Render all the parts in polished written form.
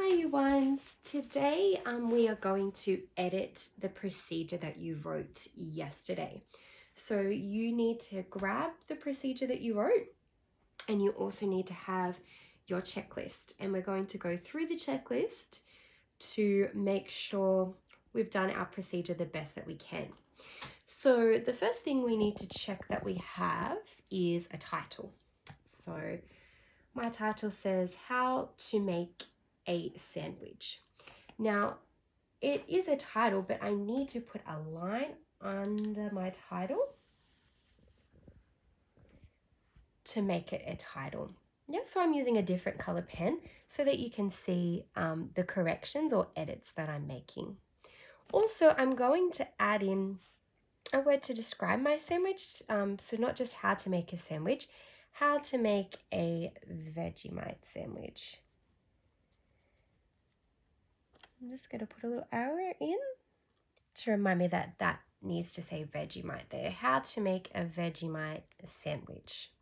Hi you ones. Today we are going to edit the procedure that you wrote yesterday. So you need to grab the procedure that you wrote and you also need to have your checklist, and we're going to go through the checklist to make sure we've done our procedure the best that we can. So the first thing we need to check that we have is a title. So my title says how to make a sandwich. Now, it is a title, but I need to put a line under my title to make it a title. Yeah, so I'm using a different color pen so that you can see the corrections or edits that I'm making. Also, I'm going to add in a word to describe my sandwich. So not just how to make a sandwich, how to make a Vegemite sandwich. I'm just going to put a little arrow in to remind me that that needs to say Vegemite there. How to make a Vegemite sandwich.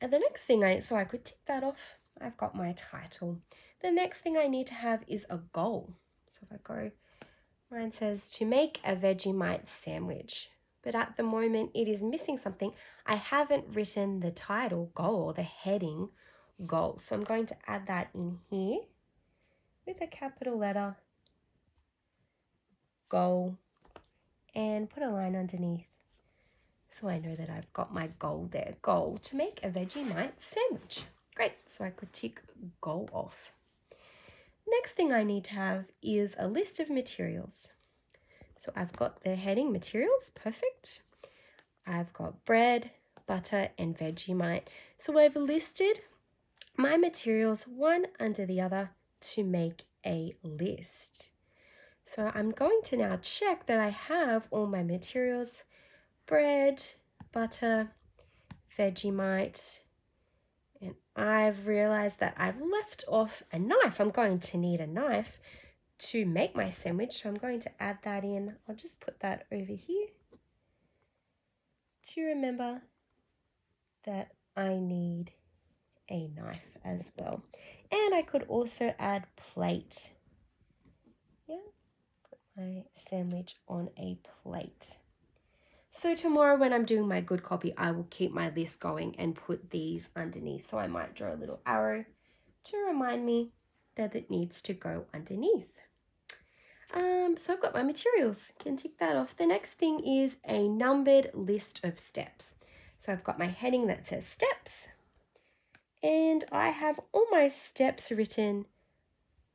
And the next thing so I could tick that off. I've got my title. The next thing I need to have is a goal. So if I go, mine says to make a Vegemite sandwich. But at the moment it is missing something. I haven't written the title goal, the heading goal. So I'm going to add that in here with a capital letter goal and put a line underneath so I know that I've got my goal there. Goal to make a Vegemite sandwich. Great, so I could tick goal off. Next thing I need to have is a list of materials. So I've got the heading materials, perfect. I've got bread, butter and Vegemite. So I've listed my materials one under the other to make a list. So I'm going to now check that I have all my materials: bread, butter, Vegemite, and I've realized that I've left off a knife. I'm going to need a knife to make my sandwich, so I'm going to add that in. I'll just put that over here to remember that I need a knife as well. And I could also add plate. Yeah, put my sandwich on a plate. So tomorrow when I'm doing my good copy, I will keep my list going and put these underneath. So I might draw a little arrow to remind me that it needs to go underneath. So I've got my materials. Can tick that off. The next thing is a numbered list of steps. So I've got my heading that says steps, and I have all my steps written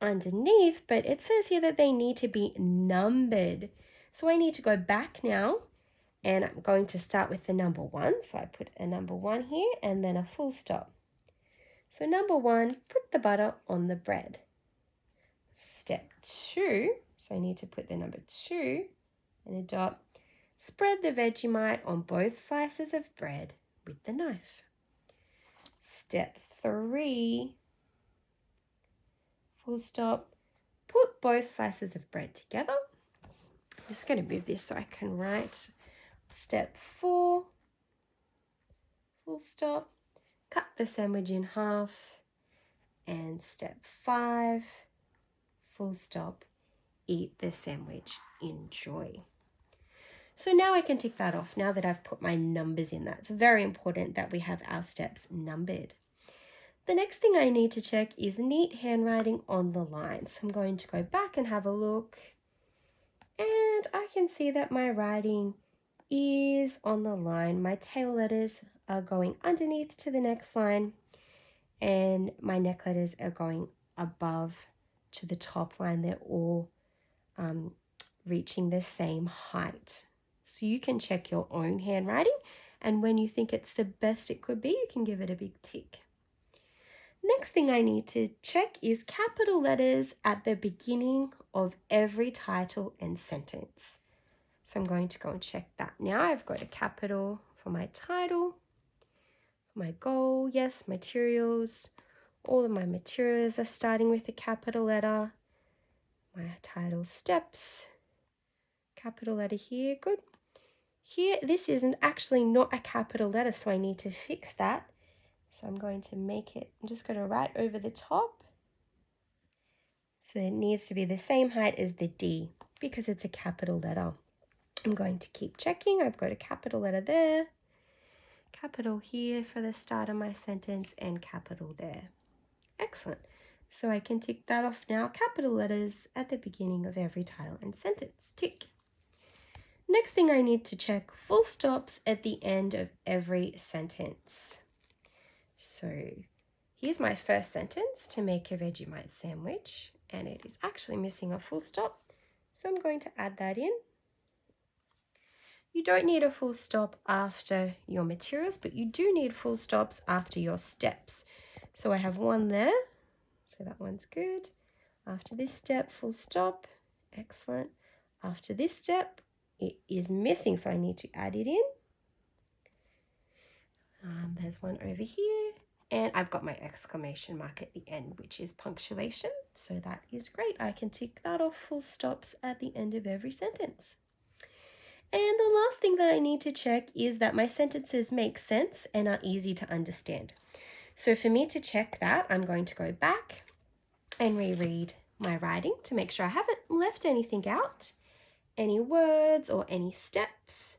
underneath, but it says here that they need to be numbered. So I need to go back now, and I'm going to start with the number 1. So I put a number 1 here and then a full stop. So number 1, put the butter on the bread. Step 2, so I need to put the number 2 and a dot. Spread the Vegemite on both slices of bread with the knife. Step 3, full stop. Put both slices of bread together. I'm just going to move this so I can write. Step 4, full stop. Cut the sandwich in half. And step 5, full stop. Eat the sandwich. Enjoy. So now I can tick that off now that I've put my numbers in that. It's very important that we have our steps numbered. The next thing I need to check is neat handwriting on the line. So I'm going to go back and have a look, and I can see that my writing is on the line. My tail letters are going underneath to the next line, and my neck letters are going above to the top line. They're all reaching the same height. So you can check your own handwriting, and when you think it's the best it could be, you can give it a big tick. Next thing I need to check is capital letters at the beginning of every title and sentence. So I'm going to go and check that now. I've got a capital for my title, for my goal, yes, materials. All of my materials are starting with a capital letter. My title steps, capital letter here, good. Here, this isn't actually not a capital letter, so I need to fix that. So I'm going to make it, I'm just going to write over the top. So it needs to be the same height as the D because it's a capital letter. I'm going to keep checking. I've got a capital letter there, capital here for the start of my sentence, and capital there. Excellent. So I can tick that off now. Capital letters at the beginning of every title and sentence. Tick. Next thing I need to check, full stops at the end of every sentence. So here's my first sentence, to make a Vegemite sandwich, and it is actually missing a full stop. So I'm going to add that in. You don't need a full stop after your materials, but you do need full stops after your steps. So I have one there, so that one's good. After this step, full stop. Excellent. After this step, it is missing, so I need to add it in. There's one over here, and I've got my exclamation mark at the end, which is punctuation, so that is great. I can tick that off, full stops at the end of every sentence. And the last thing that I need to check is that my sentences make sense and are easy to understand. So for me to check that, I'm going to go back and reread my writing to make sure I haven't left anything out, any words or any steps.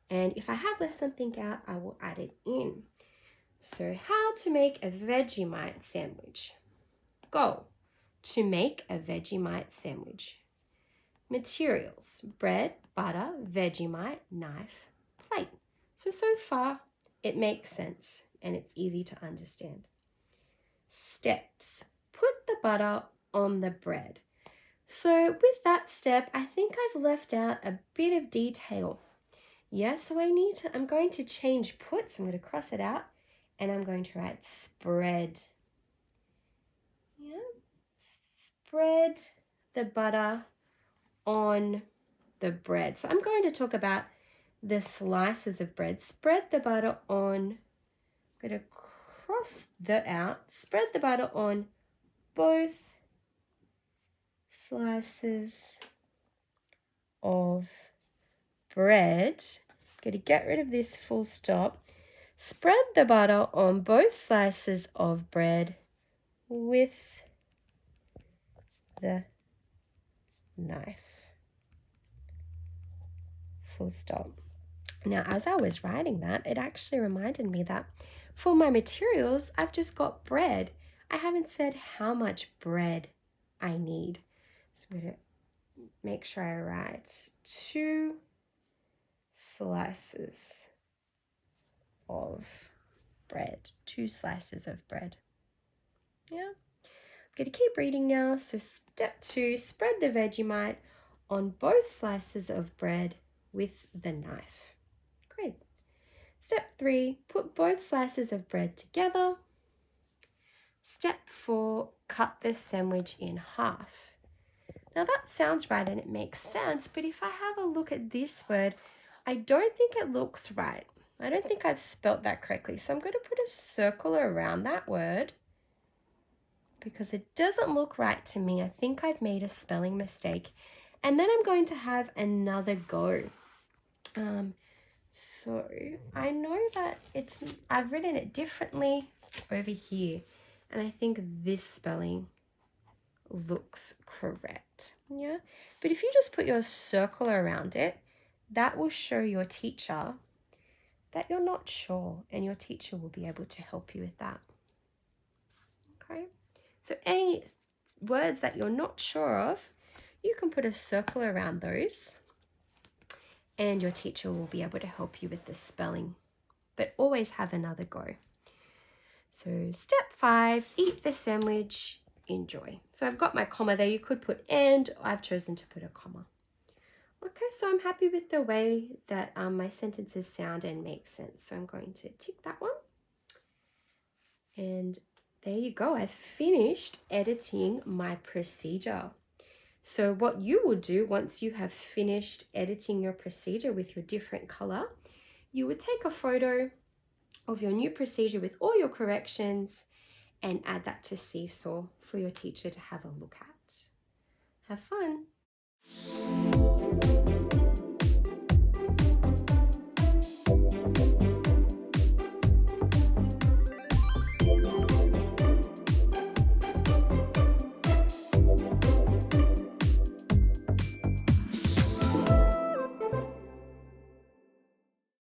And if I have left something out, I will add it in. So how to make a Vegemite sandwich. Goal, to make a Vegemite sandwich. Materials, bread, butter, Vegemite, knife, plate. So far it makes sense and it's easy to understand. Steps, put the butter on the bread. So with that step, I think I've left out a bit of detail. Yeah, so I'm going to change put, so I'm going to cross it out and I'm going to write spread. Yeah, spread the butter on the bread. So I'm going to talk about the slices of bread. Spread the butter on, I'm going to cross the out, spread the butter on both slices of bread. I'm going to get rid of this full stop. Spread the butter on both slices of bread with the knife. Full stop. Now, as I was writing that, it actually reminded me that for my materials, I've just got bread. I haven't said how much bread I need. So I'm going to make sure I write 2 slices of bread. 2 slices of bread. Yeah. I'm going to keep reading now. So step 2, spread the Vegemite on both slices of bread with the knife. Great. Step 3, put both slices of bread together. Step 4, cut the sandwich in half. Now that sounds right and it makes sense, but if I have a look at this word, I don't think it looks right. I don't think I've spelt that correctly. So I'm going to put a circle around that word because it doesn't look right to me. I think I've made a spelling mistake. And then I'm going to have another go. So I know that I've written it differently over here. And I think this spelling looks correct. Yeah. But if you just put your circle around it, that will show your teacher that you're not sure, and your teacher will be able to help you with that. Okay. So any words that you're not sure of, you can put a circle around those and your teacher will be able to help you with the spelling. But always have another go. So step 5, eat the sandwich, enjoy. So I've got my comma there. You could put and, I've chosen to put a comma. Okay, so I'm happy with the way that my sentences sound and make sense. So I'm going to tick that one. And there you go. I've finished editing my procedure. So what you will do once you have finished editing your procedure with your different color, you would take a photo of your new procedure with all your corrections and add that to Seesaw for your teacher to have a look at. Have fun.